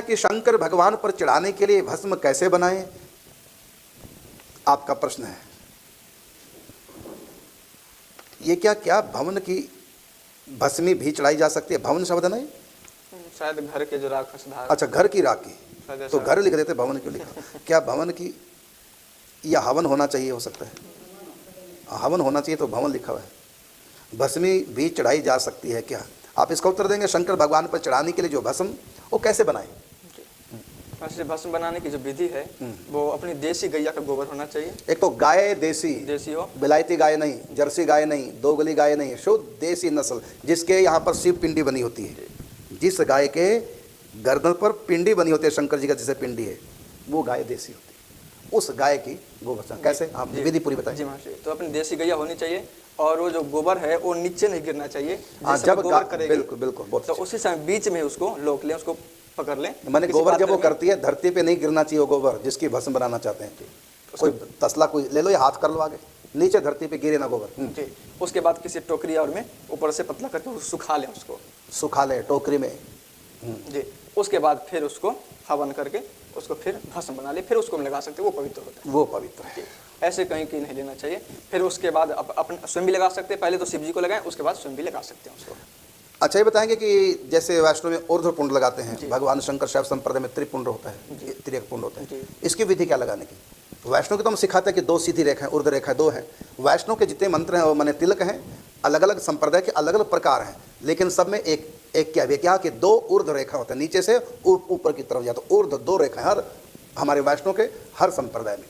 कि शंकर भगवान पर चढ़ाने के लिए भस्म कैसे बनाएं, आपका प्रश्न है। ये क्या क्या भवन की भस्मी भी चढ़ाई जा सकती है? भवन शब्द नहीं, शायद घर के जो राख सुधार। अच्छा, घर की राख की, तो घर लिख देते, भवन क्यों लिखा? क्या भवन की या हवन होना चाहिए? हो सकता है हवन होना चाहिए, तो भवन लिखा हुआ है। भस्मी भी चढ़ाई जा सकती है क्या? आप इसका उत्तर देंगे, शंकर भगवान पर चढ़ाने के लिए जो भस्म, वो कैसे बनाए? वैसे भस्म बनाने की जो विधि है वो अपनी देसी गैया का गोबर होना चाहिए। एक तो गाय देसी हो, बिलायती गाय नहीं, जर्सी गाय नहीं, दोगली गाय नहीं, शुद्ध देसी नस्ल, जिसके यहाँ पर शिव पिंडी बनी होती है। जिस गाय के गर्दन पर पिंडी बनी होती है, शंकर जी का जैसे पिंडी है, वो गाय देसी होती है। उस गाय की गोबर कैसे, आप विधि पूरी बताइए। जी महाशय, तो अपनी देसी गैया होनी चाहिए और वो जो गोबर है वो नीचे नहीं गिरना चाहिए। जब गोबर करेगी, बिल्कुल, तो उसी समय बीच में उसको लोक लें, उसको पकड़ लें। मैंने गोबर जब वो करती है, धरती पे नहीं गिरना चाहिए वो गोबर, जिसकी भस्म बनाना चाहते हैं। कोई तसला कोई ले लो या हाथ कर लो आगे, नीचे धरती पे गिरे ना गोबर। जी, उसके बाद किसी टोकरी और में ऊपर से पतला करके सुखा लें, उसको सुखा लें टोकरी में। जी, उसके बाद फिर उसको हवन करके उसको फिर भस्म बना ले, फिर उसको हम लगा सकते हैं, वो पवित्र होता है। वो पवित्र है, ऐसे कहीं की नहीं लेना चाहिए। फिर उसके बाद अपन स्वयं भी लगा सकते हैं, पहले तो शिव जी को लगाएं, उसके बाद स्वयं भी लगा सकते हैं उसको। अच्छा, ये बताएंगे कि जैसे वैष्णव में ऊर्ध्व पुंड लगाते हैं, भगवान शंकर शैव संप्रदाय में त्रिपुंड होता है, त्रिएक पुंड होता है, इसकी विधि क्या लगाने की? वैष्णव की तो हम सिखाते हैं कि 2 सीधी रेखा है, ऊर्ध्व रेखा 2 है। वैष्णव के जितने मंत्र हैं, माने तिलक हैं, अलग अलग संप्रदाय के अलग अलग प्रकार हैं, लेकिन सब में एक क्या कि 2 ऊर्ध्व रेखा होता है, नीचे से ऊपर की तरफ जाता है। ऊर्ध्व 2 रेखा हर हमारे वैष्णव के हर संप्रदाय में।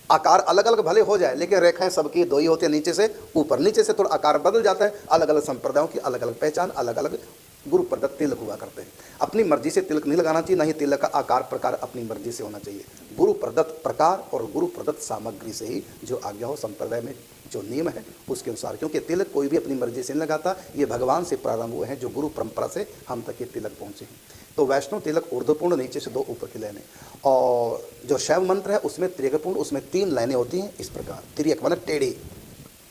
आकार अलग अलग भले हो जाए, लेकिन रेखाएं सबकी 2 ही होती है, नीचे से ऊपर। नीचे से थोड़ा आकार बदल जाता है, अलग अलग संप्रदायों की अलग अलग पहचान, अलग अलग गुरु प्रदत्त तिलक हुआ करते हैं। अपनी मर्जी से तिलक नहीं लगाना चाहिए, नहीं तिलक का आकार प्रकार अपनी मर्जी से होना चाहिए। गुरु प्रदत्त प्रकार और गुरु प्रदत्त सामग्री से ही जो आज्ञा हो, संप्रदाय में जो नियम है उसके अनुसार, क्योंकि तिलक कोई भी अपनी मर्जी से नहीं लगाता, ये भगवान से प्रारंभ हुए हैं, जो गुरु परंपरा से हम तक ये तिलक पहुँचे हैं। तो वैष्णव तिलक ऊर्ध्वपूर्ण, नीचे से 2 ऊपर की लाइनें, और जो शैव मंत्र है उसमें त्रिएकपूर्ण, उसमें 3 लाइनें होती हैं इस प्रकार। त्रिएक माने टेढ़ी,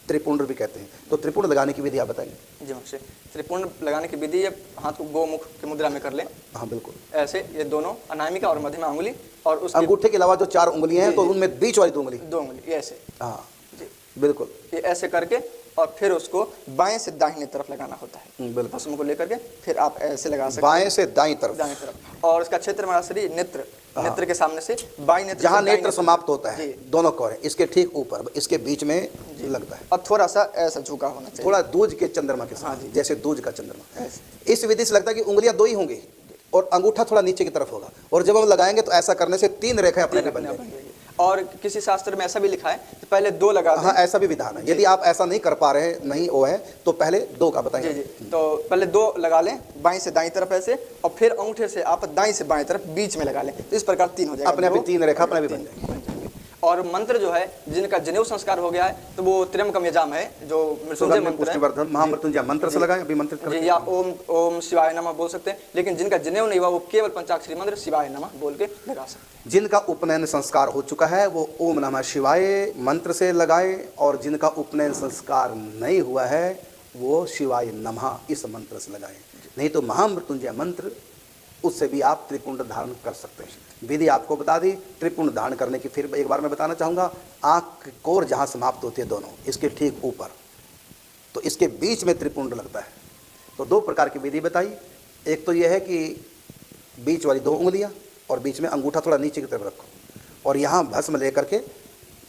त्रिपुंड भी कहते हैं। तो त्रिपुंड लगाने की विधि आप बताएंगे? जी महाशय, त्रिपुंड लगाने की विधि, हाथ को गोमुख की मुद्रा में कर लें। हाँ बिल्कुल, ऐसे ये दोनों अनामिका और मध्यमा उंगली, और उस अंगूठे के अलावा जो 4 उंगलियां हैं, तो उनमें बीच वाली 2 उंगली, ये ऐसे, हाँ जी बिल्कुल, ये ऐसे करके, और फिर उसको बाएं से दाहिने तरफ लगाना होता है। भस्म को लेकर के फिर आप ऐसे लगा सकते हैं, बाएं से दाईं तरफ। और उसका क्षेत्र हमारा शरीर नेत्र के सामने से बाईं नेत्र, जहाँ नेत्र समाप्त होता है, दोनों कोरे इसके ठीक ऊपर, इसके बीच में लगता है, और थोड़ा सा ऐसा झुका होना चाहिए, थोड़ा दूज के चंद्रमा के साथ, जैसे दूज का चंद्रमा। इस विधि से लगता है कि उंगलियां 2 ही होंगी और अंगूठा थोड़ा नीचे की तरफ होगा, और जब हम लगाएंगे तो ऐसा करने से 3 रेखाएं अपने बन जाएंगी। और किसी शास्त्र में ऐसा भी लिखा है कि पहले 2 लगा दें। हाँ, ऐसा भी विधान है। यदि आप ऐसा नहीं कर पा रहे हैं, नहीं वो है, तो पहले 2 का बताएंगे। जी, तो पहले 2 लगा लें, बाईं से दाईं तरफ ऐसे, और फिर अंगूठे से आप दाईं से बाईं तरफ बीच में लगा लें, तो इस प्रकार 3 हो जाएगा, अपने आप 3 रेखा अपने भी बन जाएगी। और मंत्र जो है, जिनका जनेऊ संस्कार हो गया है, तो वो त्र्यंबकम यजाम है, जो मृत्युंजय मंत्र है, महामृत्युंजय मंत्र से लगाएं, अभी मंत्र जी, या ओम शिवाय नमः बोल सकते हैं। लेकिन जिनका जनेऊ नहीं हुआ, वो केवल पंचाक्षरी मंत्र शिवाय नमः बोल के लगा सकते हैं। जिनका उपनयन संस्कार हो चुका है, वो ओम नमः शिवाय मंत्र से लगाए, और जिनका उपनयन संस्कार नहीं हुआ है, वो शिवाय नमः इस मंत्र से लगाए। नहीं तो महामृत्युंजय मंत्र, उससे भी आप त्रिपुंड धारण कर सकते हैं। विधि आपको बता दी त्रिपुंड धारण करने की। फिर एक बार मैं बताना चाहूँगा, आँख कोर जहाँ समाप्त होती है दोनों, इसके ठीक ऊपर, तो इसके बीच में त्रिपुंड लगता है। तो 2 प्रकार की विधि बताई। एक तो यह है कि बीच वाली 2 उंगलियाँ और बीच में अंगूठा थोड़ा नीचे की तरफ रखो, और यहाँ भस्म लेकर के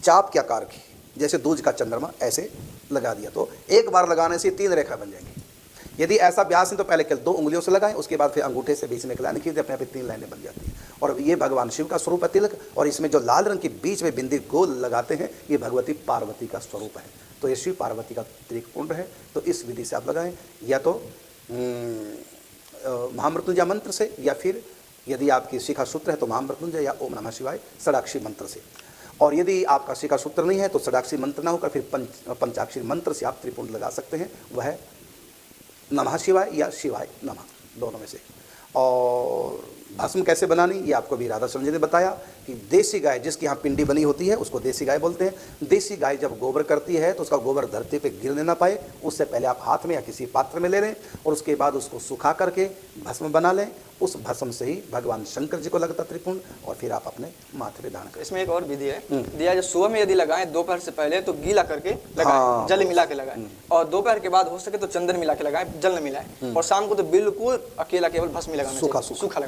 चाप के आकार की, जैसे दूज का चंद्रमा, ऐसे लगा दिया। तो एक बार लगाने से 3 रेखा बन जाएंगी। यदि ऐसा अभ्यास है तो पहले केवल 2 उंगलियों से लगाएं, उसके बाद फिर अंगूठे से बीच में लाने की, अपने आप 3 लाइनें बन जाती हैं। और ये भगवान शिव का स्वरूप है तिलक, और इसमें जो लाल रंग के बीच में बिंदी गोल लगाते हैं, ये भगवती पार्वती का स्वरूप है। तो ये शिव पार्वती का त्रिपुंड है। तो इस विधि से आप लगाएं, या तो महामृत्युंजय मंत्र से, या फिर यदि आपकी शिखा सूत्र है तो महामृत्युंजय या ओम नमः शिवाय षडाक्षरी मंत्र से। और यदि आपका शिखा सूत्र नहीं है तो षडाक्षरी मंत्र ना होकर फिर पंचाक्षरी मंत्र से आप त्रिपुंड लगा सकते हैं। वह है नमः शिवाय या शिवाय नमः, दोनों में से। और भस्म कैसे बनानी ये आपको भी राधा शरण जी ने बताया कि देसी गाय जिसकी यहाँ पिंडी बनी होती है उसको देसी गाय बोलते हैं। देसी गाय जब गोबर करती है तो उसका गोबर धरती पे गिरने ना पाए उससे पहले आप हाथ में या किसी पात्र में ले लें और उसके बाद उसको सुखा करके भस्म बना लें। उस भस्म से ही भगवान शंकर जी को लगता त्रिपुंड और फिर आप अपने माथे पे दान करें। इसमें एक और विधि है, दिया जो सुबह में यदि लगाएं दोपहर से पहले तो गीला करके लगाएं, हाँ। जल मिला के लगाएं, और दोपहर के बाद हो सके तो चंदन मिला के लगाएं, जल न मिलाएं, और शाम को तो बिल्कुल अकेला केवल भस्म ही लगाना चाहिए, सूखा लगाना।